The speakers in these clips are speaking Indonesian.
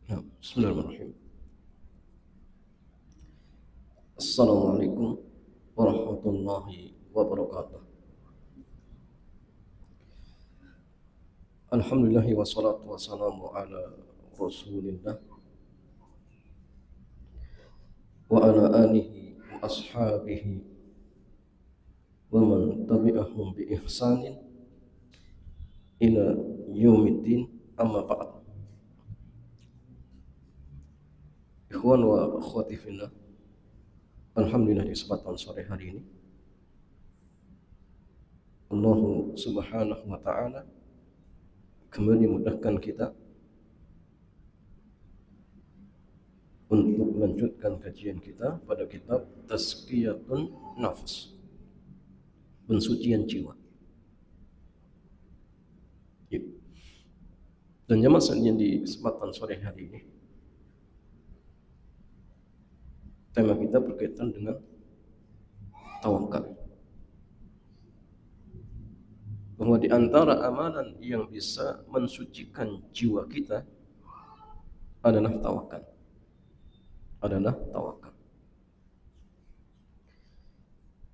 Ya, Bismillahirrahmanirrahim. Assalamualaikum warahmatullahi wabarakatuh. Alhamdulillahi wassalatu wassalamu ala rasulillah wa ala alihi wa ashabihi wa man tabi'ahum bi ihsanin ila yaumiddin, amma ba'd. Ikhwan wa akhwati fillah, alhamdulillah di kesempatan sore hari ini Allah subhanahu wa ta'ala kembali mudahkan kita untuk melanjutkan kajian kita pada kitab Tazkiyatun Nafs, pensucian jiwa. Dan jamaah sekalian, di kesempatan sore hari ini tema kita berkaitan dengan tawakal. Bahwa di antara amalan yang bisa mensucikan jiwa kita adalah tawakal.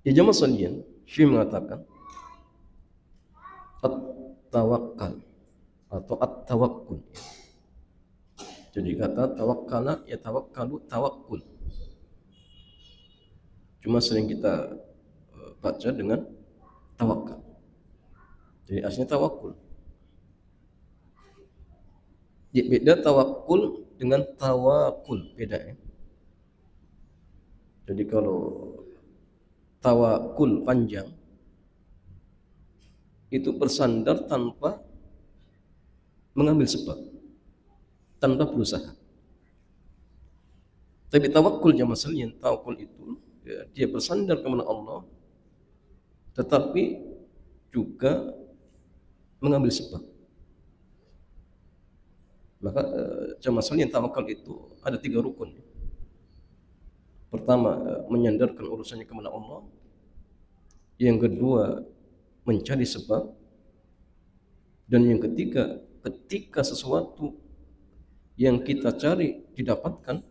Ya jamaah sekalian, Syekh mengatakan at-tawakkal atau at-tawakkul. Jadi kata tawakkala ya tawakkalu, tawakkul. Cuma sering kita baca dengan tawakal. Jadi aslinya tawakul. Beda tawakul dengan tawakul, beda ya. Jadi kalau tawakul panjang itu bersandar tanpa mengambil sebab, tanpa berusaha. Tapi tawakul jamaah sekalian, tawakul itu ya, dia bersandar kepada Allah tetapi juga mengambil sebab. Maka jamaah sekalian, tawakal itu ada 3 rukun. Pertama, menyandarkan urusannya kepada Allah. Yang kedua, mencari sebab. Dan yang ketiga, ketika sesuatu yang kita cari didapatkan,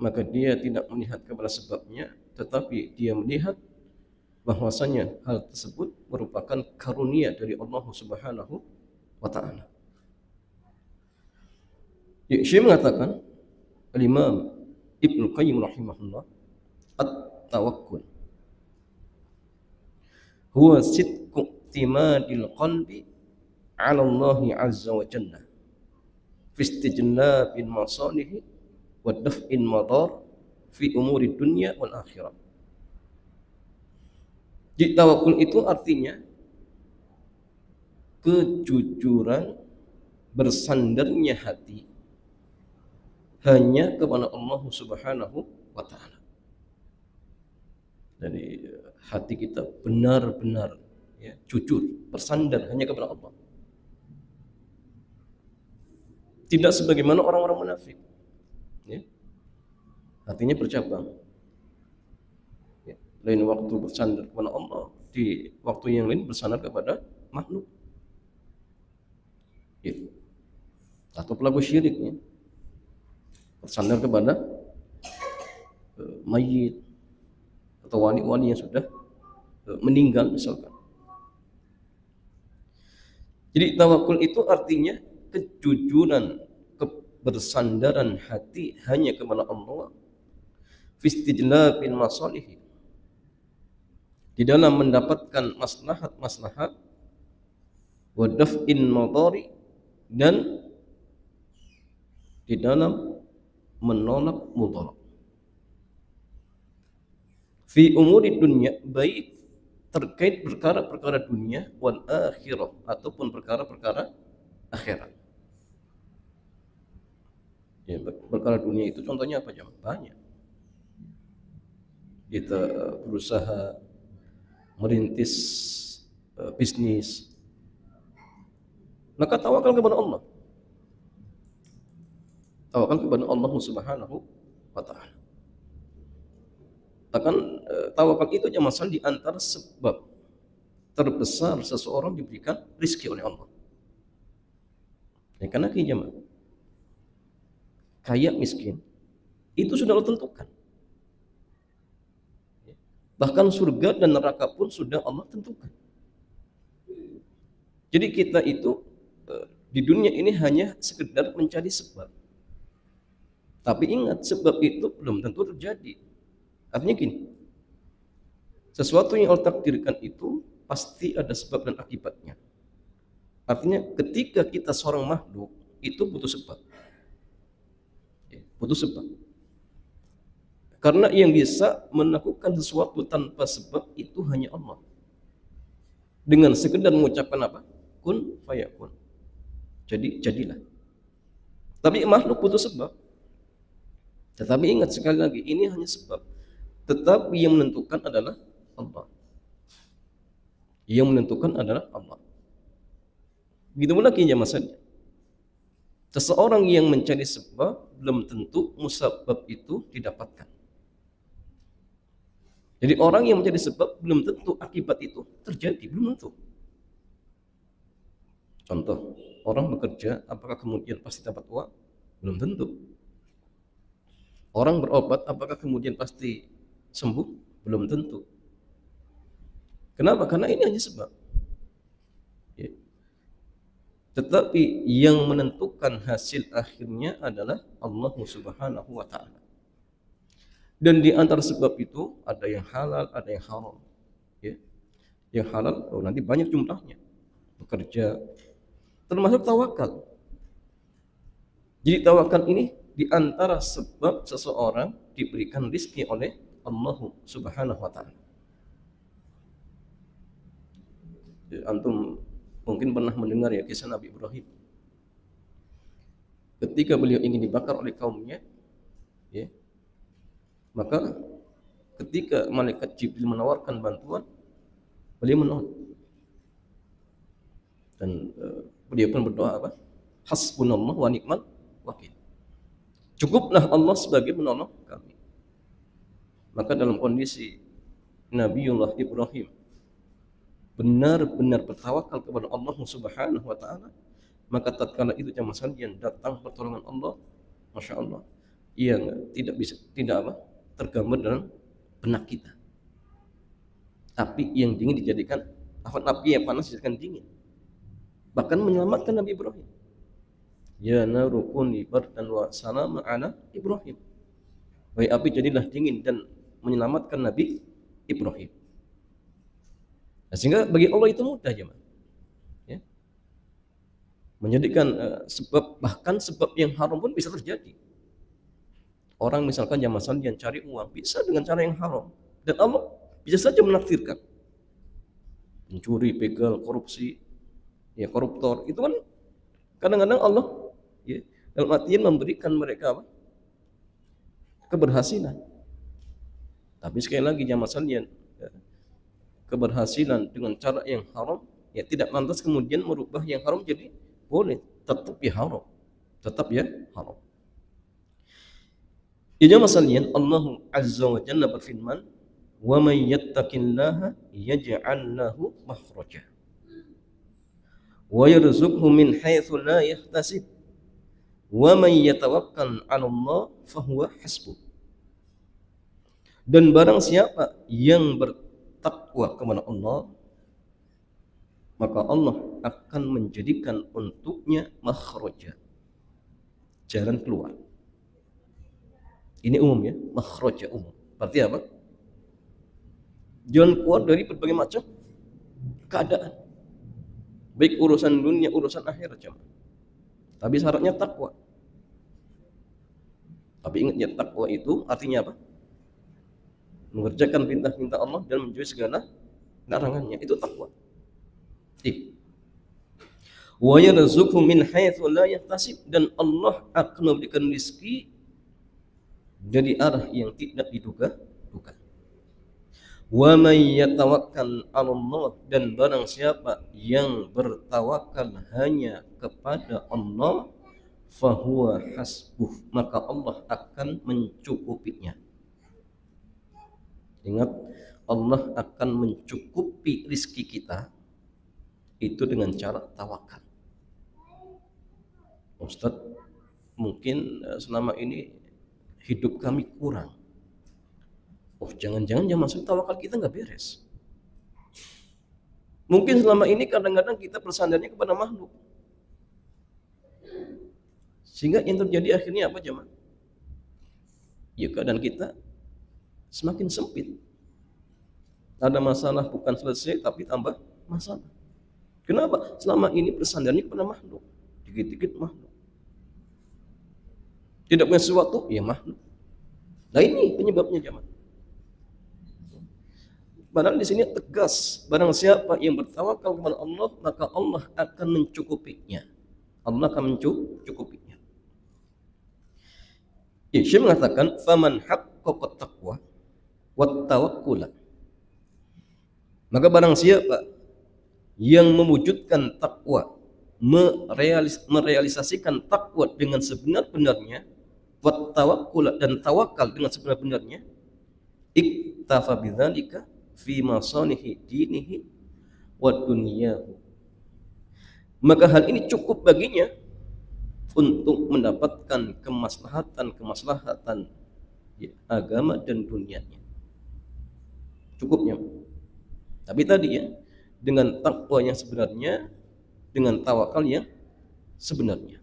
maka dia tidak melihat kepada sebabnya, tetapi dia melihat bahwasanya hal tersebut merupakan karunia dari Allah Subhanahu wa ta'ala. Syekh mengatakan, Al-Imam Ibnu Qayyim rahimahullah, at-tawakkul huwa sidqu timadil qalbi 'ala Allah azza wa jalla fi istijnabil masalih wa daf'in madar fi umuri dunya wal akhirah. Jadi tawakul itu artinya kejujuran bersandarnya hati hanya kepada Allah Subhanahu wa ta'ala. Jadi hati kita benar-benar ya, jujur, bersandar hanya kepada Allah. Tidak sebagaimana orang-orang munafik. Ya. Hatinya bercabang. Lain waktu bersandar kepada Allah, di waktu yang lain bersandar kepada makhluk. Ya. Atau pelaku syirik ya. Bersandar kepada mayit atau wali-wali yang sudah meninggal misalkan. Jadi tawakul itu artinya kejujuran, kebersandaran hati hanya kepada Allah fi istijlabil masalih, di dalam mendapatkan maslahat wa daf'in madari, dan di dalam menolak mudarat fi umuri dunia, baik terkait perkara-perkara dunia wal akhirah, ataupun perkara-perkara akhirat. Ya, perkara dunia itu contohnya apa? Banyak. Kita berusaha merintis bisnis, maka tawakal kepada Allah. Tawakal kepada Allah Subhanahu wa ta'ala. Bahkan tawakal itu jamaah di antara sebab terbesar seseorang diberikan rizki oleh Allah. Ya, karena jamaah, kaya miskin, itu sudah Allah tentukan. Bahkan surga dan neraka pun sudah Allah tentukan. Jadi kita itu di dunia ini hanya sekedar mencari sebab. Tapi ingat, sebab itu belum tentu terjadi. Artinya gini, sesuatu yang Allah takdirkan itu pasti ada sebab dan akibatnya. Artinya ketika kita seorang makhluk itu butuh sebab. Butuh sebab. Karena yang bisa melakukan sesuatu tanpa sebab itu hanya Allah. Dengan sekedar mengucapkan apa? Kun fayakun. Jadi jadilah. Tapi makhluk butuh sebab. Tetapi ingat sekali lagi, ini hanya sebab. Tetapi yang menentukan adalah Allah. Yang menentukan adalah Allah. Begitu lagi ya maksudnya. Seseorang yang mencari sebab belum tentu musabab itu didapatkan. Jadi orang yang mencari sebab belum tentu akibat itu terjadi, belum tentu. Contoh, orang bekerja apakah kemudian pasti dapat uang? Belum tentu. Orang berobat apakah kemudian pasti sembuh? Belum tentu. Kenapa? Karena ini hanya sebab. Ya. Tetapi yang menentukan hasil akhirnya adalah Allah Subhanahu wa ta'ala. Dan di antara sebab itu ada yang halal, ada yang haram. Ya. Yang halal nanti banyak jumlahnya. Bekerja, termasuk tawakal. Jadi tawakal ini di antara sebab seseorang diberikan rizki oleh Allah Subhanahu wa ta'ala. Antum mungkin pernah mendengar ya kisah Nabi Ibrahim. Ketika beliau ingin dibakar oleh kaumnya, ya, maka ketika malaikat Jibril menawarkan bantuan, beliau menolak. Dan beliau pun berdoa apa? Hasbunallah wa ni'mal wakil. Cukuplah Allah sebagai penolong kami. Maka dalam kondisi Nabiullah Ibrahim benar-benar bertawakal kepada Allah Subhanahu wa ta'ala, maka tatkala itu jamaah sekalian datang pertolongan Allah, Masya Allah, yang tidak tergambar dalam benak kita. Api yang dingin dijadikan, api yang panas dijadikan dingin. Bahkan menyelamatkan Nabi Ibrahim. Ya naru kuni bardan wa salama ala Ibrahim. Wahai api jadilah dingin, dan menyelamatkan Nabi Ibrahim. Nah, sehingga bagi Allah itu mudah aja, ya. Menjadikan sebab, bahkan sebab yang haram pun bisa terjadi. Orang misalkan jamaah yang cari uang bisa dengan cara yang haram, dan Allah bisa saja menakdirkan. Mencuri, begal, korupsi, ya koruptor, itu kan kadang-kadang Allah, ya, dalam artian memberikan mereka apa? Keberhasilan. Tapi sekali lagi jamaah sekalian, ya, keberhasilan dengan cara yang haram, ya tidak lantas kemudian merubah yang haram jadi boleh, tetap ya haram, tetap ya haram. Ya jamaah sekalian, Allah Azza wa Jalla berfirman, "Wa may yattaqillaha yaj'al lahu makhraja wa yarzuqhu min haitsu la yahtasib wa may yatawakkal 'ala Allah fa huwa hasbuh." Dan barang siapa yang bertakwa kepada Allah, maka Allah akan menjadikan untuknya makhraja, jalan keluar. Ini umum ya, makhraja umum. Berarti apa? Jalan keluar dari berbagai macam keadaan, baik urusan dunia, urusan akhirat, jemaah. Tapi syaratnya takwa. Tapi ingat ya, takwa itu artinya apa? Mengerjakan perintah-perintah Allah dan menjauhi segala larangannya. Itu takwa. Wa yarzuqhu min haitsu la yahtasib, dan Allah akan memberikan rezeki dari arah yang tidak diduga-duga. Wa may yatawakkal 'ala Allah, dan barang siapa yang bertawakal hanya kepada Allah, fahuwa hasbuh, maka Allah akan mencukupinya. Ingat, Allah akan mencukupi rizki kita itu dengan cara tawakal. Ustaz, mungkin selama ini hidup kami kurang. Oh, jangan-jangan yang masuk tawakal kita nggak beres. Mungkin selama ini kadang-kadang kita bersandarnya kepada makhluk. Sehingga yang terjadi akhirnya apa jemaah? Ya keadaan kita semakin sempit. Ada masalah bukan selesai tapi tambah masalah. Kenapa? Selama ini bersandarnya kepada makhluk. Dikit-dikit makhluk. Tidak punya sesuatu, ya makhluk. Nah ini penyebabnya jemaah. Padahal di sini tegas, barang siapa yang bertawakal kepada Allah, maka Allah akan mencukupinya. Allah akan mencukupinya. Ya, Syekh mengatakan, "Faman haqqaqa taqwa wat tawakkula." Maka barang siapa yang mewujudkan takwa, merealisasikan takwa dengan sebenar-benarnya, wat tawakkula dan tawakal dengan sebenar-benarnya, iktafa bidzalika fi masanihi dinihi wa dunyahu. Maka hal ini cukup baginya untuk mendapatkan kemaslahatan ya, agama dan dunianya. Cukupnya. Tapi tadi ya, dengan takwa yang sebenarnya, dengan tawakal yang sebenarnya.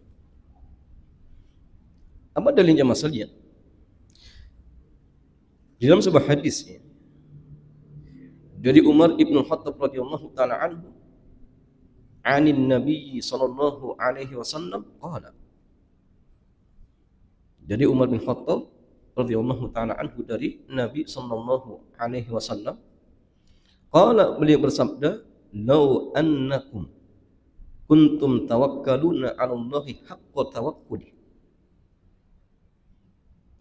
Apa dalilnya masalahnya? Di dalam sebuah hadis ya, dari Umar ibn Khattab radhiyallahu taala anhu, anin Nabi sallallahu alaihi wasallam qala. Jadi Umar bin Khattab radhiyallahu taala anhu dari Nabi sallallahu alaihi wasallam qala, beliau bersabda, "Lau annakum kuntum tawakkaluna 'ala Allahi haqqa tawakkuli."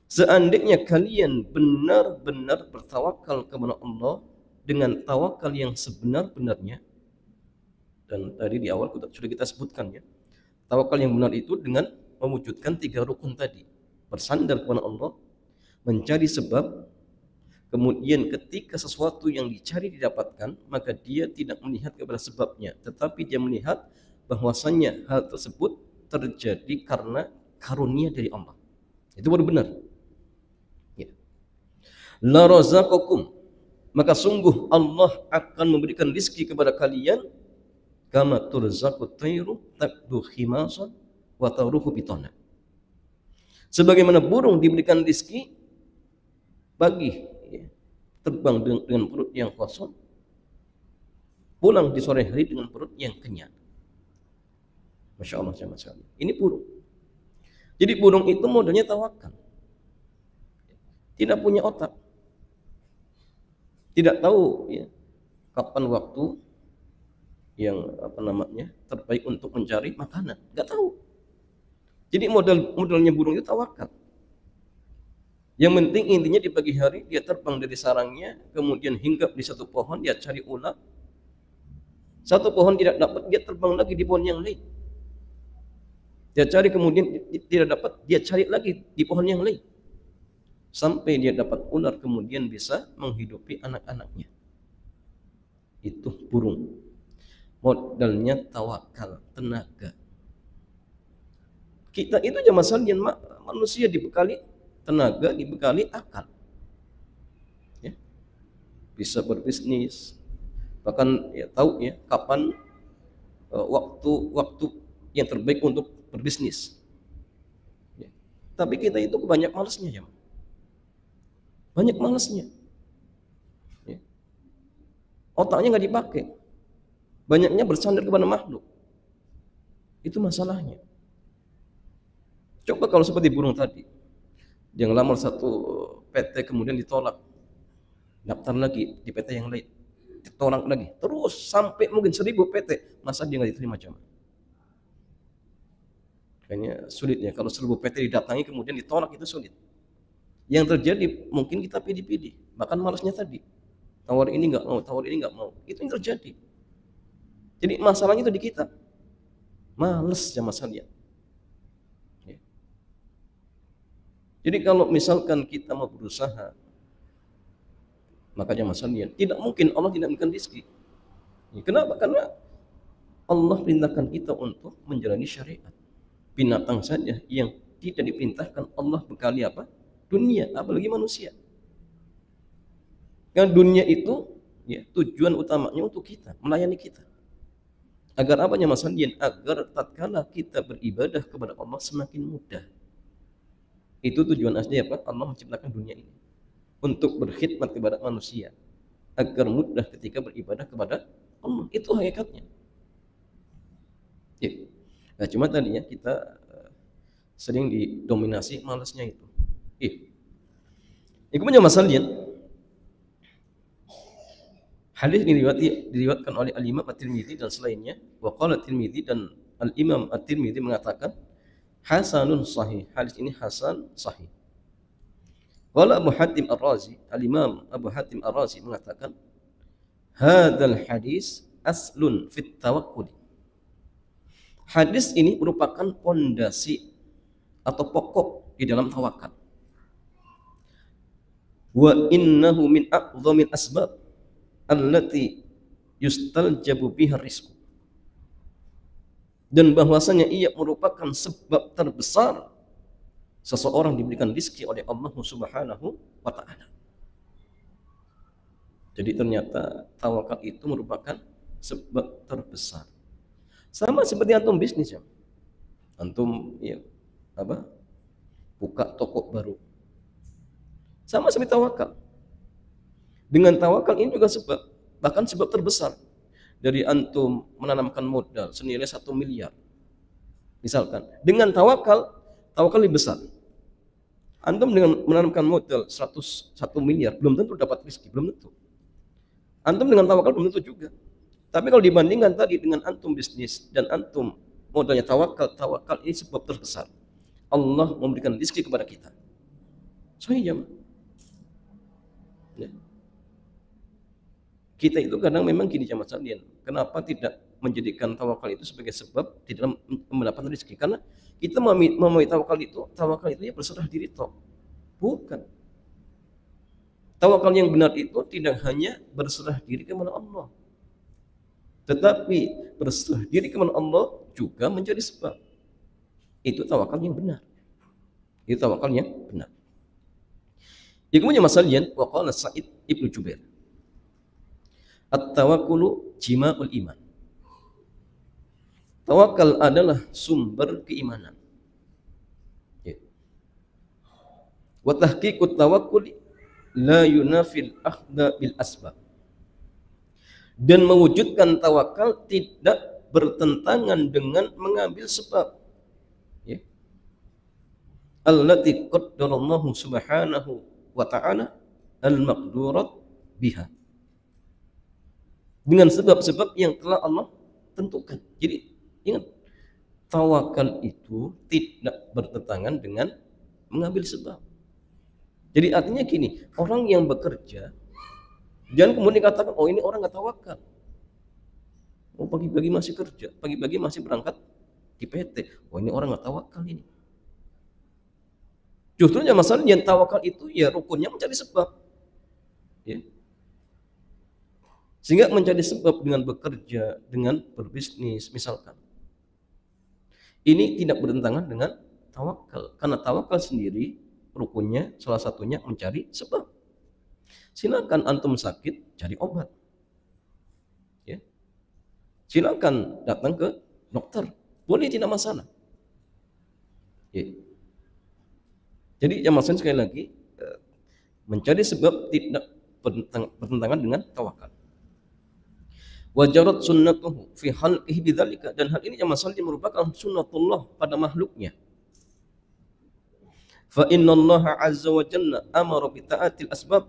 Seandainya kalian benar-benar bertawakal kepada Allah dengan tawakal yang sebenar-benarnya, dan tadi di awal sudah kita sebutkan ya, tawakal yang benar itu dengan mewujudkan 3 rukun tadi, bersandar kepada Allah, mencari sebab, kemudian ketika sesuatu yang dicari didapatkan, maka dia tidak melihat kepada sebabnya, tetapi dia melihat bahwasannya hal tersebut terjadi karena karunia dari Allah. Itu baru benar. Ya. La razaqakum, maka sungguh Allah akan memberikan rizki kepada kalian, kama turzaqut tayru taqdu khimasan wa taruhu bitana. Sebagaimana burung diberikan rizki pagi ya, terbang dengan perut yang kosong, pulang di sore hari dengan perut yang kenyang. Masya Allah sama sekali. Ini burung. Jadi burung itu modelnya tawakal. Tidak punya otak. Tidak tahu ya, kapan waktu yang terbaik untuk mencari makanan. Nggak tahu. Jadi modelnya burung itu tawakal. Yang penting intinya di pagi hari dia terbang dari sarangnya, kemudian hinggap di satu pohon, dia cari ular. Satu pohon tidak dapat, dia terbang lagi di pohon yang lain. Dia cari kemudian tidak dapat, dia cari lagi di pohon yang lain. Sampai dia dapat ular, kemudian bisa menghidupi anak-anaknya. Itu burung. Modalnya tawakal, tenaga. Kita itu aja masalahnya, manusia dibekali tenaga, dibekali akal. Ya. Bisa berbisnis, bahkan ya tahu ya kapan waktu yang terbaik untuk berbisnis. Ya. Tapi kita itu banyak malasnya ya. Banyak malasnya. Ya. Otaknya nggak dipakai. Banyaknya bersandar kepada makhluk. Itu masalahnya. Coba kalau seperti burung tadi, dia ngelamar satu PT kemudian ditolak, daftar lagi di PT yang lain, ditolak lagi, terus sampai mungkin 1000 PT, masa dia nggak diterima jamaah? Kayaknya sulit ya, kalau 1000 PT didatangi kemudian ditolak itu sulit. Yang terjadi mungkin kita pilih-pilih, bahkan malasnya tadi, tawar ini nggak mau, tawar ini nggak mau, itu yang terjadi. Jadi masalahnya itu di kita, males ya masalahnya. Ya. Jadi kalau misalkan kita mau berusaha, makanya masalahnya tidak mungkin Allah tidak memberikan rezeki. Ya, kenapa? Karena Allah perintahkan kita untuk menjalani syariat. Binatang saja yang tidak diperintahkan Allah bekali apa? Dunia, apalagi manusia. Karena dunia itu ya, tujuan utamanya untuk kita, melayani kita. Agar apa ya Mas Andian? Agar tatkala kita beribadah kepada Allah semakin mudah. Itu tujuan asli apa? Allah menciptakan dunia ini untuk berkhidmat kepada manusia agar mudah ketika beribadah kepada Allah. Itu hakikatnya. Ya. Nah, cuma tadi ya kita sering didominasi malasnya itu. Itu punya masalahnya. Hadis ini diriwayatkan oleh Al-Imam At-Tirmidzi dan selainnya. Wa qala At-Tirmidzi dan Al-Imam At-Tirmidzi mengatakan hasanun sahih. Hadis ini hasan sahih. Qala Abu Hatim Ar-Razi, Al-Imam Abu Hatim Ar-Razi mengatakan hadzal hadis aslun fit tawakkul. Hadis ini merupakan pondasi atau pokok di dalam tawakal. Wa innahu min a'dhamil asbab allati yustaljabu biha rizq. Dan bahwasanya ia merupakan sebab terbesar seseorang diberikan rezeki oleh Allah Subhanahu wa taala. Jadi ternyata tawakal itu merupakan sebab terbesar. Sama seperti antum bisnis ya. Antum ya apa? Buka toko baru. Sama seperti tawakal. Dengan tawakal ini juga sebab, bahkan sebab terbesar dari antum menanamkan modal senilai 1 miliar. Misalkan, dengan tawakal lebih besar. Antum dengan menanamkan modal 1 miliar belum tentu dapat rezeki, belum tentu. Antum dengan tawakal belum tentu juga. Tapi kalau dibandingkan tadi dengan antum bisnis dan antum modalnya tawakal ini sebab terbesar. Allah memberikan rezeki kepada kita. Sahih jemaah. Ya. Kita itu kadang memang gini jemaah sekalian. Kenapa tidak menjadikan tawakal itu sebagai sebab di dalam mendapatkan rezeki? Karena kita memahami tawakal itu ya berserah diri toh. Bukan. Tawakal yang benar itu tidak hanya berserah diri kepada Allah, tetapi berserah diri kepada Allah juga menjadi sebab. Itu tawakal yang benar. Itu tawakal yang benar. Yang kemudian masalahnya wa qala Sa'id Ibnu Jubair. At-tawakkulu jima'ul iman. Tawakal adalah sumber keimanan. Ya. Wa tahqiqut tawakkul la yunafil akhda bil asbab. Dan mewujudkan tawakal tidak bertentangan dengan mengambil sebab. Ya. Allati qaddarallahu subhanahu wa ta'ala al-maqdurat biha. Dengan sebab-sebab yang telah Allah tentukan. Jadi ingat, tawakal itu tidak bertentangan dengan mengambil sebab. Jadi artinya gini, orang yang bekerja jangan kemudian dikatakan, oh ini orang nggak tawakal. Oh pagi-pagi masih kerja, pagi-pagi masih berangkat di PT. Oh ini orang nggak tawakal ini. Justru masalah yang tawakal itu ya rukunnya mencari sebab. Ya. Sehingga mencari sebab dengan bekerja, dengan berbisnis misalkan. Ini tidak bertentangan dengan tawakal. Karena tawakal sendiri rukunnya salah satunya mencari sebab. Silakan antum sakit cari obat. Ya. Silakan datang ke dokter. Boleh, tidak masalah. Ya. Jadi yang maksudnya sekali lagi mencari sebab tidak bertentangan dengan tawakal. Wajarat sunnatuhu fi khalqihi bidzalika, dan hal ini yang masalah merupakan sunnatullah pada makhluknya. Fa innallaha azza wa jalla amara bi ta'atil asbab,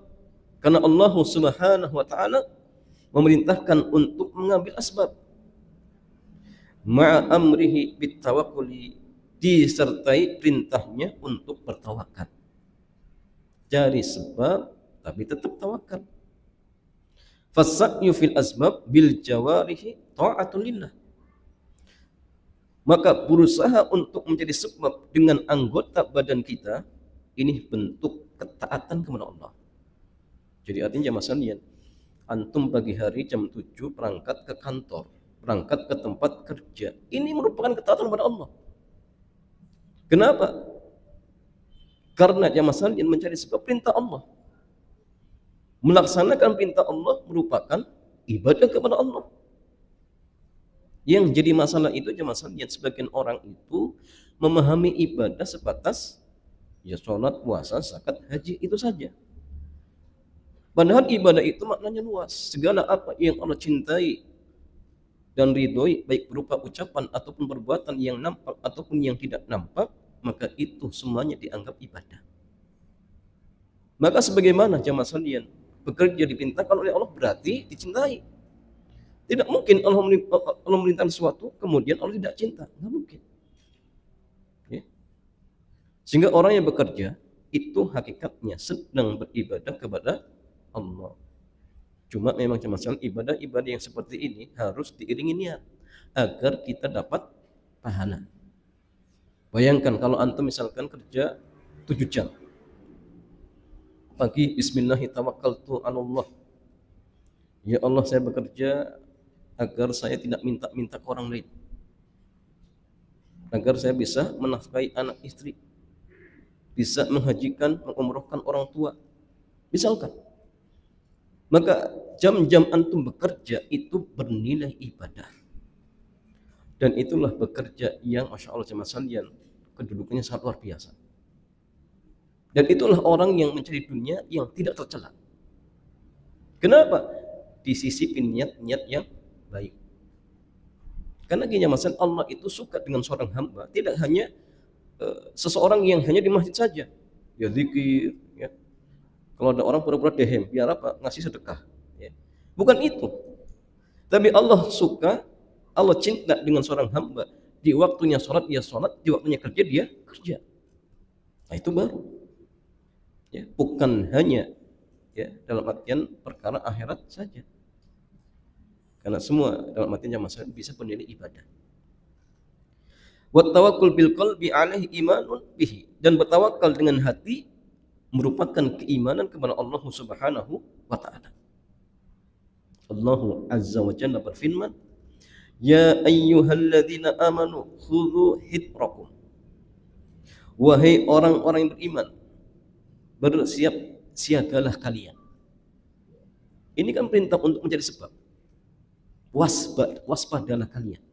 karena Allah Subhanahu wa taala memerintahkan untuk mengambil asbab. Ma'a amrihi bit tawakkuli, disertai perintahnya untuk bertawakal. Cari sebab tapi tetap tawakal. Fasa'yu fil asbab bil jawarihi ta'atul lillah. Maka berusaha untuk menjadi sebab dengan anggota badan kita, ini bentuk ketaatan kepada Allah. Jadi artinya masalahnya, antum pagi hari jam 7 berangkat ke kantor, berangkat ke tempat kerja, ini merupakan ketaatan kepada Allah. Kenapa? Karena jamaah sekalian mencari sebab perintah Allah. Melaksanakan perintah Allah merupakan ibadah kepada Allah. Yang jadi masalah itu jamaah sekalian, sebagian orang itu memahami ibadah sebatas ya sholat, puasa, zakat, haji itu saja. Padahal ibadah itu maknanya luas. Segala apa yang Allah cintai dan ridhoi, baik berupa ucapan ataupun perbuatan yang nampak ataupun yang tidak nampak, maka itu semuanya dianggap ibadah. Maka sebagaimana jamaah sekalian, bekerja diperintahkan oleh Allah berarti dicintai. Tidak mungkin Allah memerintahkan sesuatu kemudian Allah tidak cinta, nggak mungkin. Ya. Sehingga orang yang bekerja itu hakikatnya sedang beribadah kepada Allah. Cuma memang masalah ibadah-ibadah yang seperti ini harus diiringi niat agar kita dapat pahala. Bayangkan kalau antum misalkan kerja 7 jam. Pagi bismillahirrahmanirrahim, Allah. Ya Allah, saya bekerja agar saya tidak minta-minta ke orang lain. Agar saya bisa menafkahi anak istri. Bisa menghajikan, mengumrohkan orang tua. Misalkan. Maka jam-jam antum bekerja itu bernilai ibadah. Dan itulah bekerja yang Masya Allah jemaah sekalian, kedudukannya sangat luar biasa. Dan itulah orang yang mencari dunia yang tidak tercela. Kenapa? Disisipin niat-niat yang baik. Karena gini jemaah sekalian, Allah itu suka dengan seorang hamba, tidak hanya seseorang yang hanya di masjid saja. Ya zikir, ya. Kalau ada orang pura-pura dehem, biar apa? Ngasih sedekah. Ya. Bukan itu. Tapi Allah suka, Allah cinta dengan seorang hamba. Di waktunya sholat, dia sholat. Di waktunya kerja, dia kerja. Nah itu baru. Ya, bukan hanya ya dalam artian perkara akhirat saja. Karena semua dalam artian jamaah bisa bernilai ibadah. Wa tawakkul bil qalbi alaihi imanun bihi. Dan bertawakal dengan hati merupakan keimanan kepada Allah Subhanahu wa ta'ala. Allah Azza wa Jalla berfirman, Ya ayyuhalladzina amanu khudhu hidrakum. Wahai orang-orang yang beriman, bersiap siagalah kalian. Ini kan perintah untuk mencari sebab. Waspadalah kalian.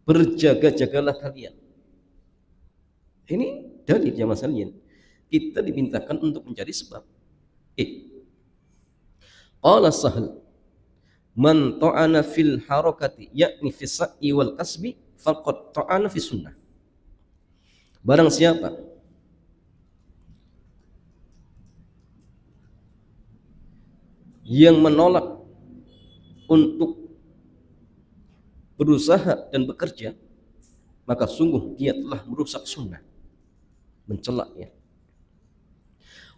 Berjaga-jagalah kalian. Ini dalil jamaah sekalian. Kita dimintakan untuk mencari sebab. Qala Sahal, man ta'ana fil harakati, yakni fi sa'i wal kasbi, faqad ta'ana fi sunnah. Barang siapa yang menolak untuk berusaha dan bekerja, maka sungguh dia telah merusak sunnah, mencela ya.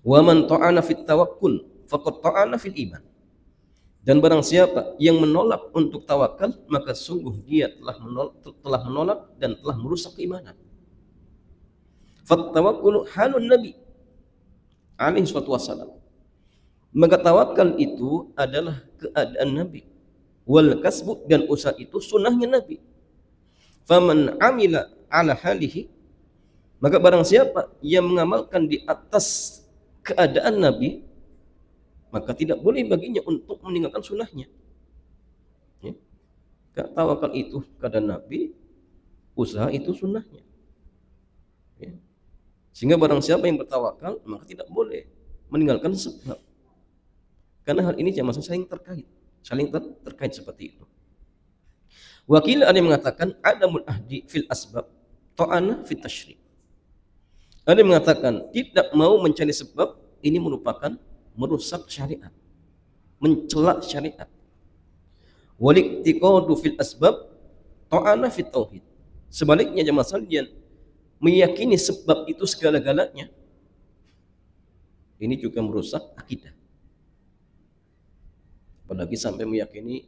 Wa man ta'ana fit tawakkul faqad ta'ana fil iman. Dan barang siapa yang menolak untuk tawakal, maka sungguh dia telah menolak dan telah merusak keimanan. Fat tawakkul halun nabi alaihi wassalam. Maka tawakal itu adalah keadaan Nabi. Wal kasbu, dan usaha itu sunnahnya Nabi. Faman amila ala halihi, maka barang siapa yang mengamalkan di atas keadaan Nabi, maka tidak boleh baginya untuk meninggalkan sunnahnya. Ya. Tawakal itu keadaan Nabi, usaha itu sunnahnya. Ya. Sehingga barang siapa yang bertawakal, maka tidak boleh meninggalkan sebab. Karena hal ini jamaah saling terkait seperti itu. Wakil ada yang mengatakan adamul ahdi fil asbab ta'ana fit tasyri'. Ada yang mengatakan tidak mau mencari sebab ini merupakan merusak syariat, mencela syariat. Waliktiqadu fil asbab ta'ana fit tauhid. Sebaliknya jamaah sekalian, meyakini sebab itu segala-galanya, ini juga merusak akidah. Apalagi sampai meyakini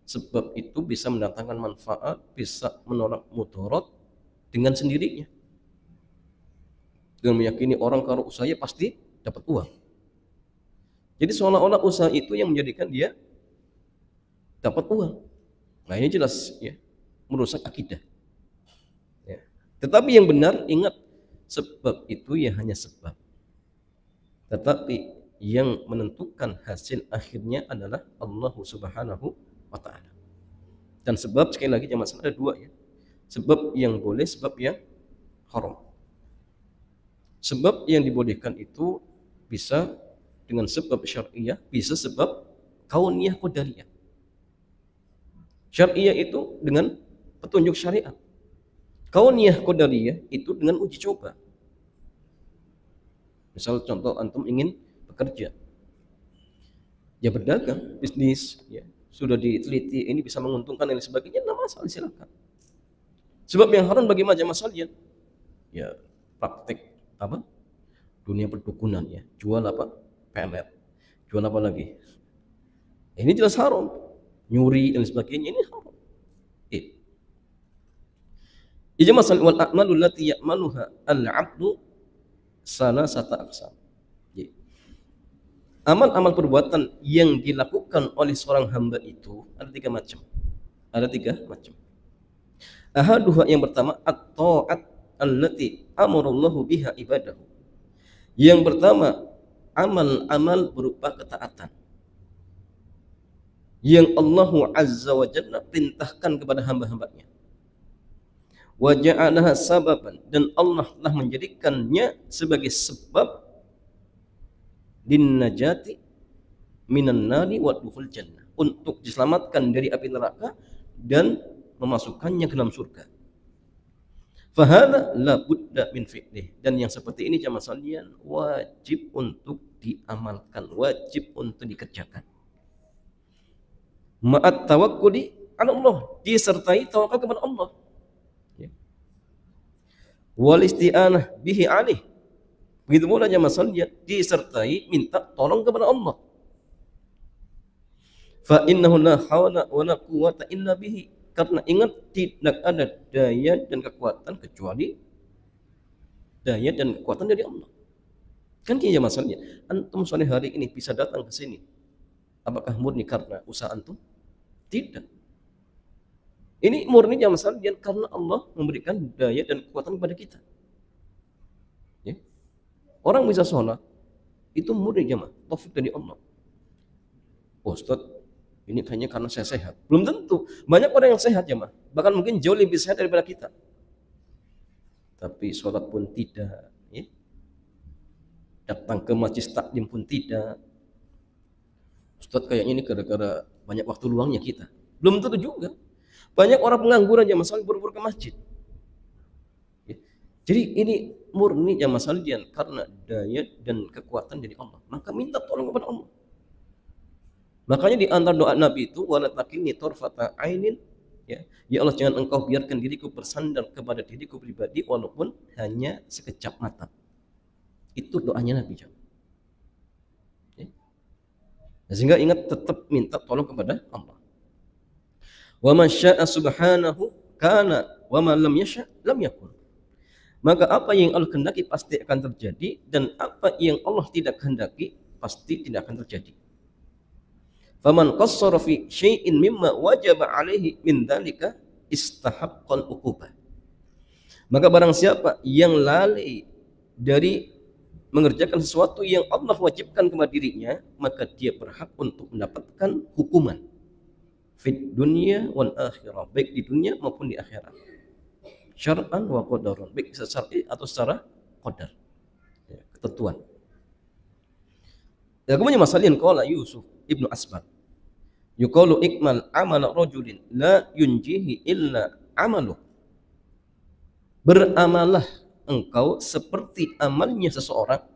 sebab itu bisa mendatangkan manfaat, bisa menolak mudarat dengan sendirinya. Dengan meyakini orang kalau usahanya pasti dapat uang. Jadi seolah-olah usaha itu yang menjadikan dia dapat uang. Nah ini jelas ya, merusak akidah. Ya. Tetapi yang benar, ingat, sebab itu ya hanya sebab. tetapi yang menentukan hasil akhirnya adalah Allah Subhanahu wa taala. Dan sebab sekali lagi jemaah ada dua ya. Sebab yang boleh, sebab yang haram. Sebab yang dibolehkan itu bisa dengan sebab syariah, bisa sebab kauniyah qadariyah. Syariah itu dengan petunjuk syariat. Kauniyah qadariyah itu dengan uji coba. Misal contoh antum ingin bekerja, ya berdagang, bisnis, ya sudah diteliti ini bisa menguntungkan dan sebagainya, tidak masalah, silakan. Sebab yang haram bagi jamaah sekalian, ya praktek apa? Dunia perdukunan ya, jual apa? Pelet, jual apa lagi? Ini jelas haram, nyuri dan sebagainya, ini haram. Ijma' wal a'malu allati ya'maluha al-'abdu salasata aqsam. Amal-amal perbuatan yang dilakukan oleh seorang hamba itu ada tiga macam. Ada tiga macam. Ahaduha, yang pertama at-ta'at allati amarallahu biha ibadahu. Yang pertama amal-amal berupa ketaatan yang Allah Azza wa Jalla perintahkan kepada hamba-hambanya. Wa ja'alaha sababan, dan Allah telah menjadikannya sebagai sebab din najati minan nari wa dukhul jannah, untuk diselamatkan dari api neraka dan memasukkannya ke dalam surga. Fahada la budda min fi'lih, dan yang seperti ini jamaah sekalian wajib untuk diamalkan, wajib untuk dikerjakan. Ma'at tawakkuli ala Allah, disertai tawakal kepada Allah. Wal isti'anah bihi alih, begitu pula jamaah sekalian disertai minta tolong kepada Allah. Fa innahu la hawla wa la quwwata illa bihi, karena ingat tidak ada daya dan kekuatan kecuali daya dan kekuatan dari Allah. Kan gini jamaah sekalian, antum sore hari ini bisa datang ke sini, apakah murni karena usaha antum? Tidak. Ini murni jamaah sekalian karena Allah memberikan daya dan kekuatan kepada kita. Ya. Orang bisa sholat itu murni jamaah, taufik dari Allah. Oh, Ustaz, ini hanya karena saya sehat. Belum tentu. Banyak orang yang sehat jamaah, bahkan mungkin jauh lebih sehat daripada kita. Tapi sholat pun tidak, ya. Datang ke majlis taklim pun tidak. Ustaz, kayaknya ini gara-gara banyak waktu luangnya kita. Belum tentu juga. Banyak orang pengangguran jamaah sekalian buru-buru ke masjid. Ya. Jadi ini murni jamaah sekalian karena daya dan kekuatan dari Allah. Maka minta tolong kepada Allah. Makanya di antara doa Nabi itu, wala takilni tarfata ainin, ya. Ya Allah, jangan engkau biarkan diriku bersandar kepada diriku pribadi walaupun hanya sekejap mata. Itu doanya Nabi. Ya. Sehingga ingat, tetap minta tolong kepada Allah. Wa man syaa subhanahu kana wa man lam yasha lam yakun. Maka apa yang Allah kehendaki pasti akan terjadi, dan apa yang Allah tidak kehendaki pasti tidak akan terjadi. Faman qassara fi syai'in mimma wajaba alaihi min dzalika istahaqqal uqubah. Maka barang siapa yang lalai dari mengerjakan sesuatu yang Allah wajibkan kepada dirinya, maka dia berhak untuk mendapatkan hukuman fit dunia wal akhirah, baik di dunia maupun di akhirat. Syar'an wa qadaran, baik secara syar'i atau secara qadar. Ya, ketentuan. Ya, kemudian masalin qala Yusuf ibnu Asbat, yuqalu ikmal amala rajulin la yunjihi illa amaluh. Beramalah engkau seperti amalnya seseorang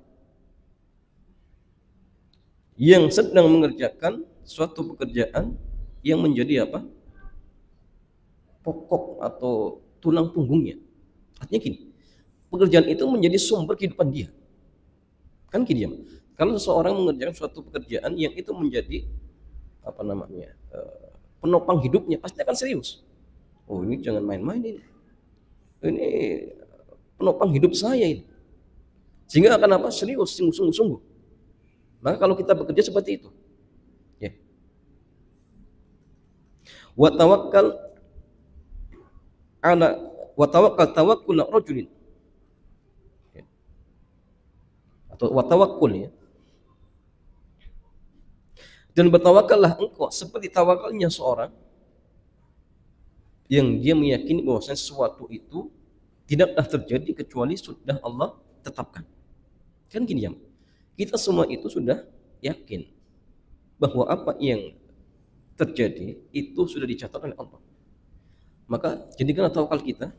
yang sedang mengerjakan suatu pekerjaan yang menjadi apa? Pokok atau tulang punggungnya. Artinya gini, pekerjaan itu menjadi sumber kehidupan dia. Kan gini ya, kalau seseorang mengerjakan suatu pekerjaan yang itu menjadi apa namanya, penopang hidupnya, pasti akan serius. Oh, ini jangan main-main ini. Ini penopang hidup saya ini. Sehingga akan apa? Serius, sungguh-sungguh. Maka kalau kita bekerja seperti itu, ya. Wa tawakkal tawakkul rajulin, ya. Atau wa tawakkul, ya. Dan bertawakallah engkau seperti tawakalnya seorang yang dia meyakini bahwasanya sesuatu itu tidaklah terjadi kecuali sudah Allah tetapkan. Kan gini ya, kita semua itu sudah yakin bahwa apa yang terjadi itu sudah dicatat oleh Allah. Maka jadikanlah tawakal kita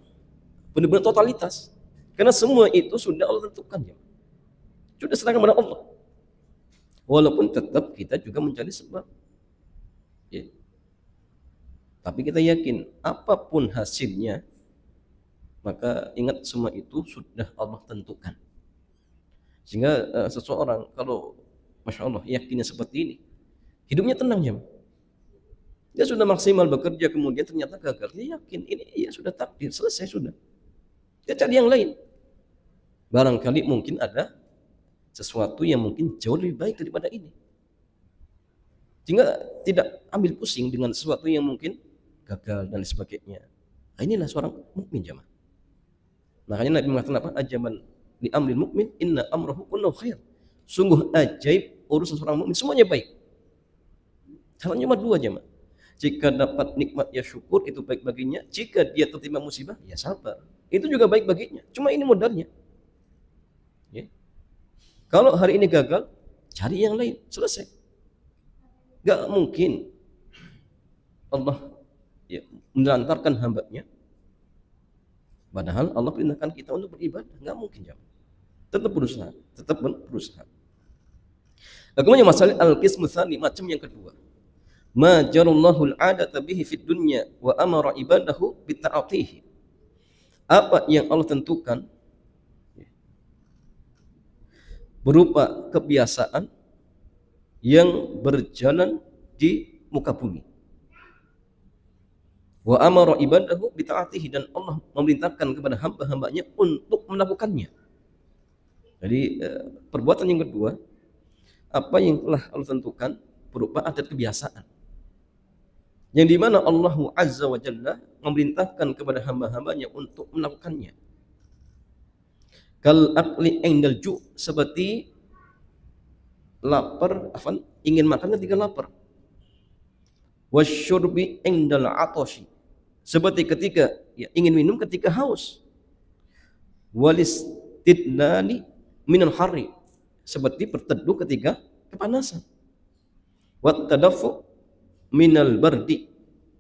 benar-benar totalitas, karena semua itu sudah Allah tentukan ya. Sudah serahkan kepada Allah. Walaupun tetap kita juga mencari sebab. Ya. Tapi kita yakin apapun hasilnya, maka ingat semua itu sudah Allah tentukan. Sehingga seseorang kalau Masya Allah yakinnya seperti ini, hidupnya tenang ya. Dia sudah maksimal bekerja, kemudian ternyata gagal. Dia yakin ini ya sudah takdir, selesai sudah. Dia cari yang lain. Barangkali mungkin ada sesuatu yang mungkin jauh lebih baik daripada ini. Sehingga tidak ambil pusing dengan sesuatu yang mungkin gagal dan sebagainya. Nah, inilah seorang mukmin jemaah. Makanya Nabi mengatakan apa? Ajaban li amril mukmin inna amrahu kulluhu khair. Sungguh ajaib urusan seorang mukmin semuanya baik. Caranya cuma dua jemaah. Jika dapat nikmat ya syukur, itu baik baginya. Jika dia tertimpa musibah ya sabar, itu juga baik baginya. Cuma ini modalnya. Ya. Kalau hari ini gagal, cari yang lain, selesai. Gak mungkin Allah ya, menelantarkan hambanya, padahal Allah perintahkan kita untuk beribadah. Gak mungkin jemaah. Tetap berusaha, tetap berusaha. Kemudian masalah al-qismu tsani, macam yang kedua. Ma jarallahu al-'adata bihi fid dunya wa amara ibadahu bitta'atihi. Apa yang Allah tentukan berupa kebiasaan yang berjalan di muka bumi. Wa amara ibadahu bitta'atihi, dan Allah memerintahkan kepada hamba-hambanya untuk melakukannya. Jadi perbuatan yang kedua, apa yang telah Allah tentukan berupa adat kebiasaan, yang dimana Allah Azza wa Jalla memerintahkan kepada hamba-hambanya untuk melakukannya. Kal akli indal ju', seperti lapar, ingin makan ketika lapar. Wasyurbi indal atashi, seperti ketika ya, ingin minum ketika haus. Walistidlali minal harri, seperti berteduh ketika kepanasan. Wat tadaffu minal bardi,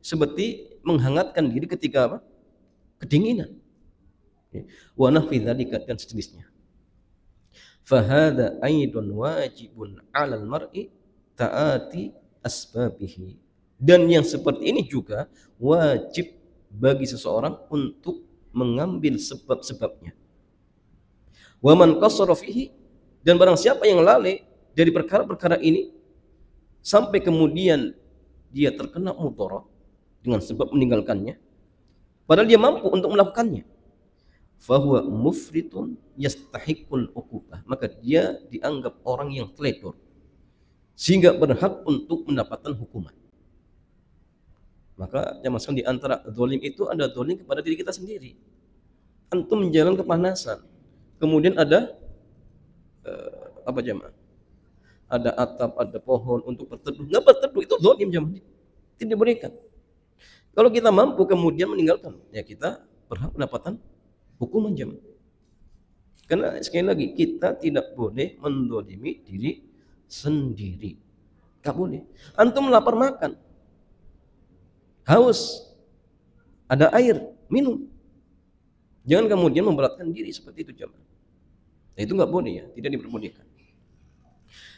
seperti menghangatkan diri ketika apa? Kedinginan. Wa nahwi dzalika, dan sejenisnya. Fahada aidun wajibun 'alal mar'i ta'ati asbabihi, dan yang seperti ini juga wajib bagi seseorang untuk mengambil sebab-sebabnya. Wa man qassara fihi, dan barang siapa yang lalai dari perkara-perkara ini sampai kemudian dia terkena mudarat dengan sebab meninggalkannya, padahal dia mampu untuk melakukannya, fahuwa mufritun yastahiqul uqubah, maka dia dianggap orang yang teledor sehingga berhak untuk mendapatkan hukuman. Maka jamaah sekalian, di antara zalim itu ada zalim kepada diri kita sendiri. Antum menjalan kepanasan, kemudian ada apa jamaah? Ada atap, ada pohon untuk berteduh, nggak berteduh, itu zalim jamaah, tidak diberikan. Kalau kita mampu kemudian meninggalkan, ya kita berhak mendapatkan hukuman jamaah. Karena sekali lagi kita tidak boleh mendolimi diri sendiri, nggak boleh. Antum lapar makan, haus, ada air, minum. Jangan kemudian memberatkan diri seperti itu jamaah. Nah, itu nggak boleh ya, tidak diperbolehkan.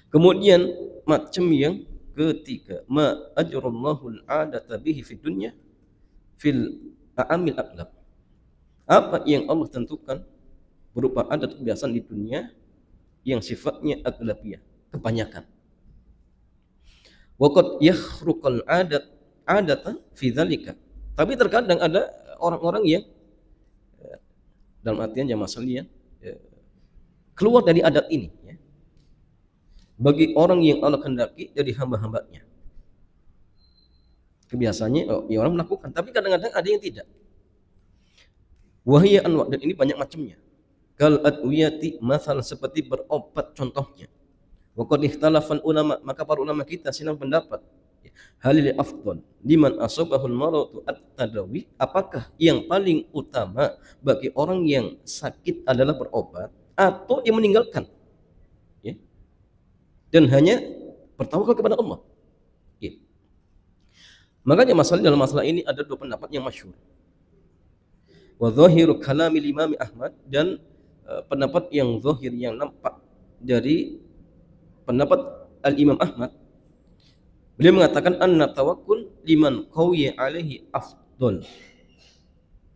Kemudian macam yang ketiga, ma ajrallahu al-'adata bihi fid dunya fil a'amil aqlab. Apa yang Allah tentukan berupa adat kebiasaan di dunia yang sifatnya aglabiyah, kebanyakan. Wa qad yakhruqal adatan fi dzalika. Tapi terkadang ada orang-orang yang dalam artian jamaah sekalian keluar dari adat ini ya. Bagi orang yang Allah kehendaki dari hamba-hambanya, kebiasaannya ya orang melakukan, tapi kadang-kadang ada yang tidak. Wahia anwa, dan ini banyak macamnya. Kal adwiyati, masal seperti berobat contohnya. Wa qad ikhtalafal ulama, maka para ulama kita silang pendapat. Halil afdal liman asabahul maratu at-tadawi, apakah yang paling utama bagi orang yang sakit adalah berobat atau dia meninggalkan, ya, dan hanya bertawakal kepada Allah, ya. Makanya dalam masalah ini ada dua pendapat yang masyhur. Wa zahiru kalamil Imam Ahmad, dan pendapat yang zahir yang nampak dari pendapat Al-Imam Ahmad, beliau mengatakan anna tawakkul liman qawiya alaihi afdal.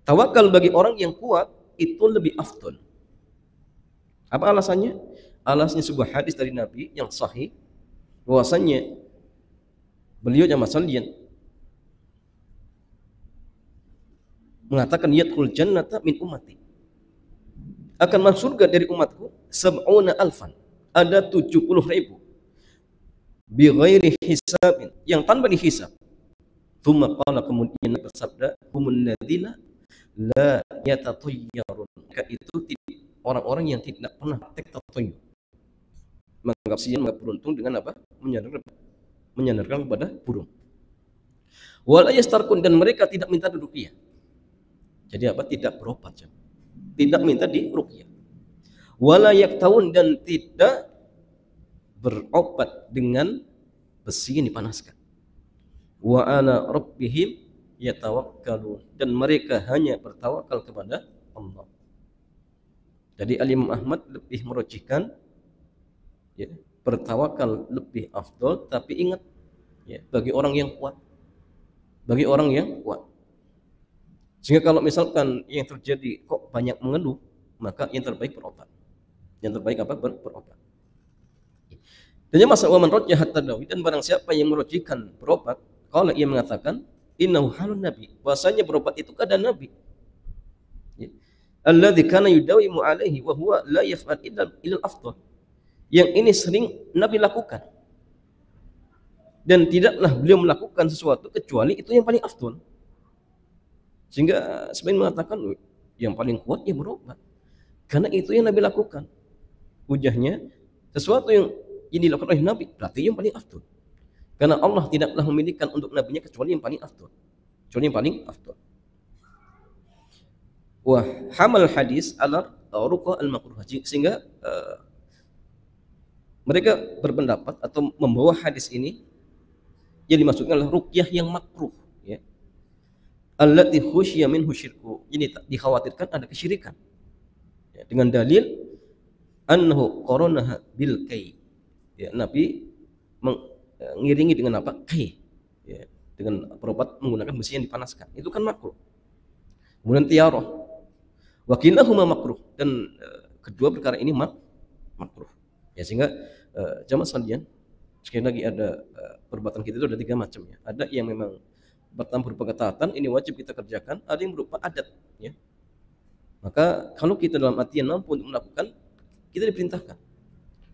Tawakal bagi orang yang kuat itu lebih afdal. Apa alasannya? Alasannya sebuah hadis dari Nabi yang sahih, bahwasanya beliau jamaah sekalian mengatakan yadkhul jannata min ummati, akan masuk surga dari umatku sab'una alfan, ada 70.000, bi ghairi hisabin, yang tanpa dihisab. Tsumma qala, kemudian bersabda, humul ladzina la yatatayyarun, itu orang-orang yang tidak pernah praktek tatayyur, menganggap siang, menganggap beruntung dengan apa? Menyandarkan kepada burung. Wala yastarqun, dan mereka tidak minta ruqyah. Jadi apa? Tidak berobat, tidak minta di ruqyah. Wala yaktawun, dan tidak berobat dengan besi yang dipanaskan. Wa ala rabbihim yatawakkalun, dan mereka hanya bertawakal kepada Allah. Jadi Al-Imam Ahmad lebih merujihkan, ya, bertawakal lebih afdol, tapi ingat, ya, bagi orang yang kuat, bagi orang yang kuat. Sehingga kalau misalkan yang terjadi kok banyak mengeluh, maka yang terbaik berobat. Yang terbaik apa? Berobat. Dan masalah man rajjahat tadawi, dan barang siapa yang merujihkan berobat, kalau ia mengatakan innahu halun nabi, bahasanya berobat itu keadaan Nabi, ya. Alladzi kana yudawimu alaihi wa huwa la yaf'al illa afdal, yang ini sering Nabi lakukan, dan tidaklah beliau melakukan sesuatu kecuali itu yang paling afdal. Sehingga sebagian mengatakan yang paling kuat ya berobat, karena itu yang Nabi lakukan. Hujahnya, sesuatu yang ini dilakukan oleh Nabi berarti yang paling afdal, karena Allah tidaklah memilihkan untuk nabinya kecuali yang paling afdal, kecuali yang paling afdal. Wah, hamal hadis ala ruqa al-makruh, sehingga mereka berpendapat atau membawa hadis ini yang dimaksudkan adalah ruqyah yang makruh, ya. Allati khusyiya minhu syirku, ini dikhawatirkan ada kesyirikan, ya, dengan dalil annahu qaranaha bil kai, ya, Nabi mengiringi dengan apa? Kai, ya, dengan berobat menggunakan besi yang dipanaskan, itu kan makruh. Kemudian tiarah, wa kilahuma makruh, dan kedua perkara ini makruh, ya. Sehingga jamaah sekalian, sekali lagi ada perbuatan kita itu ada tiga macam, ya. Ada yang memang berupa ketaatan, ini wajib kita kerjakan. Ada yang berupa adat, ya. Maka kalau kita dalam artian mampu untuk melakukan, kita diperintahkan.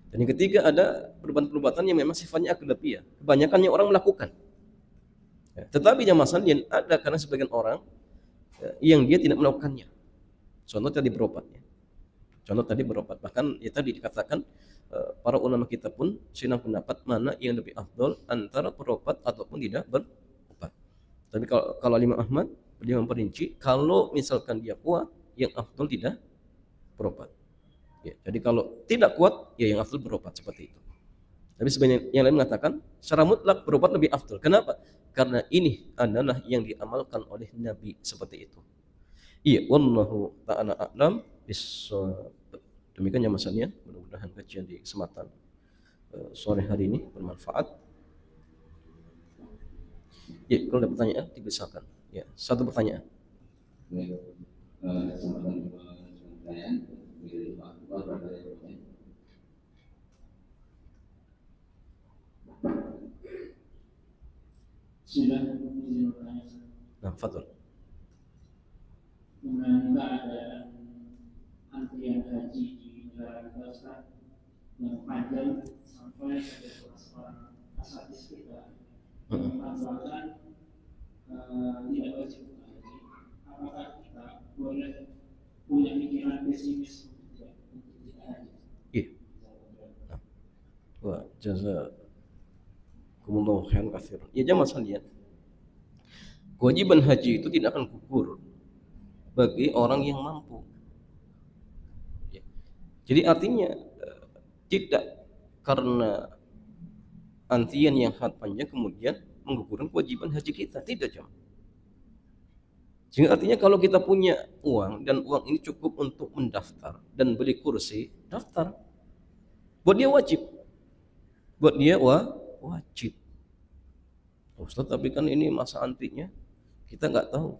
Dan yang ketiga ada perbuatan-perbuatan yang memang sifatnya aghlabiyah, kebanyakannya orang melakukan, ya. Tetapi jamaah sekalian, ada karena sebagian orang yang dia tidak melakukannya. Contoh tadi berobat, ya. Contoh tadi berobat, bahkan ya tadi dikatakan para ulama kita pun silang pendapat mana yang lebih afdol antara berobat ataupun tidak berobat. Tapi kalau Imam Ahmad, dia memperinci kalau misalkan dia kuat, yang afdol tidak berobat, ya. Jadi kalau tidak kuat, ya yang afdol berobat, seperti itu. Tapi sebenarnya yang lain mengatakan secara mutlak berobat lebih afdol. Kenapa? Karena ini adalah yang diamalkan oleh Nabi, seperti itu. Iya, wallahu ta'ala a'lam bissawab. Demikian ya masanya, mudah-mudahan kajian di kesempatan sore hari ini bermanfaat. Ya, kalau ada pertanyaan dipersilakan. Ya, satu pertanyaan. Nah, fadhol. Dengan keadaan antrian haji di negara kita yang panjang sampai ada seorang asatis kita mengatakan tidak wajib haji, apakah kita boleh punya pikiran pesimis untuk tidak haji? Iya. Wah, Jazakumullahu khairan katsiran. Ya jamaah sekalian, kewajiban haji itu tidak akan gugur bagi orang yang mampu. Ya. Jadi artinya tidak karena antrian yang sangat panjang kemudian menggugurkan kewajiban haji kita, tidak jemaah. Sehingga artinya kalau kita punya uang dan uang ini cukup untuk mendaftar dan beli kursi, daftar. Buat dia wajib. Buat dia wajib. Ustaz, tapi kan ini masa antrinya kita nggak tahu.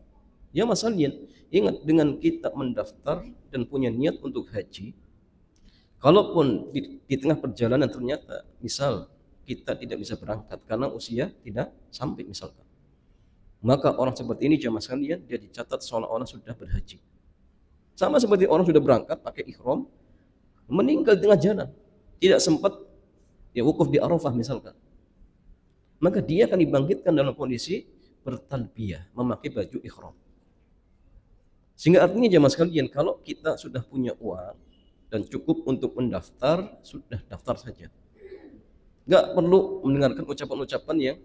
Ya masalahnya, ingat dengan kita mendaftar dan punya niat untuk haji, kalaupun di tengah perjalanan ternyata misal kita tidak bisa berangkat karena usia tidak sampai misalkan, maka orang seperti ini jamaah sekalian dia dicatat seolah-olah sudah berhaji. Sama seperti orang sudah berangkat pakai ihram, meninggal di tengah jalan, tidak sempat ya wukuf di Arafah misalkan, maka dia akan dibangkitkan dalam kondisi bertalbiyah, memakai baju ihram. Sehingga artinya jamaah sekalian, kalau kita sudah punya uang dan cukup untuk mendaftar, sudah daftar saja. Nggak perlu mendengarkan ucapan-ucapan yang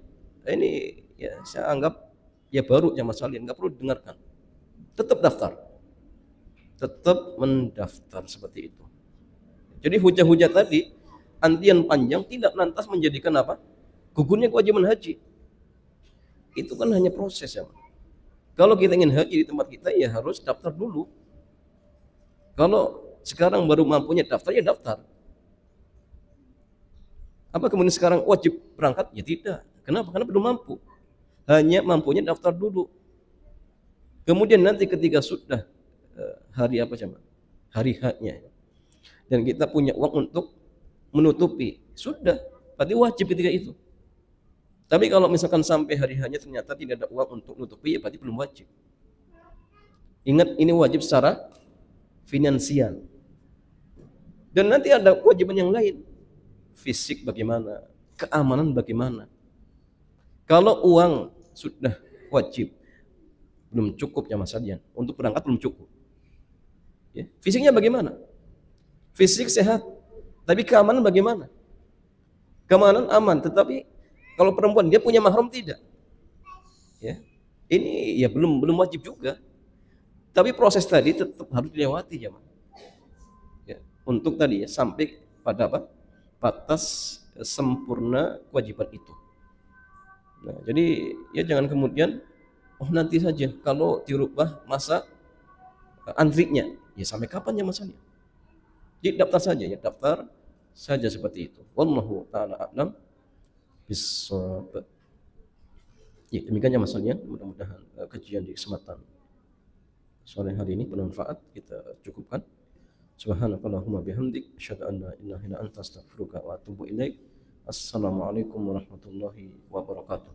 ini ya saya anggap ya baru jamaah sekalian, nggak perlu dengarkan. Tetap daftar, tetap mendaftar seperti itu. Jadi hujah-hujah tadi, antrian panjang tidak lantas menjadikan apa? Gugurnya kewajiban haji. Itu kan hanya proses ya. Kalau kita ingin haji di tempat kita ya harus daftar dulu. Kalau sekarang baru mampunya daftar ya daftar. Apa kemudian sekarang wajib berangkat? Ya tidak. Kenapa? Karena belum mampu. Hanya mampunya daftar dulu. Kemudian nanti ketika sudah hari apa coba? Hari haknya. Dan kita punya uang untuk menutupi. Sudah. Berarti wajib ketika itu. Tapi kalau misalkan sampai hari haknya ternyata tidak ada uang untuk menutupi, ya berarti belum wajib. Ingat ini wajib secara finansial. Dan nanti ada kewajiban yang lain. Fisik bagaimana, keamanan bagaimana. Kalau uang sudah wajib, belum cukup ya Mas Adian. Untuk berangkat belum cukup. Ya. Fisiknya bagaimana? Fisik sehat, tapi keamanan bagaimana? Keamanan aman, tetapi kalau perempuan dia punya mahram tidak. Ya. Ini ya belum wajib juga. Tapi proses tadi tetap harus dilewati ya, Mas. Ya. Untuk tadi ya sampai pada apa? Batas sempurna kewajiban itu. Nah, jadi ya jangan kemudian oh nanti saja kalau dirubah masa antrinya. Ya sampai kapan ya masanya? Jadi daftar saja ya, daftar saja seperti itu. Wallahu taala a'lam bissawab. Ya, demikian ya masalahnya. Mudah-mudahan kajian di kesempatan sore hari ini bermanfaat. Kita cukupkan. Subhanakallahumma bihamdik asyhadu an la ilaha illa anta astaghfiruka wa atubu ilaik. Assalamualaikum warahmatullahi wabarakatuh.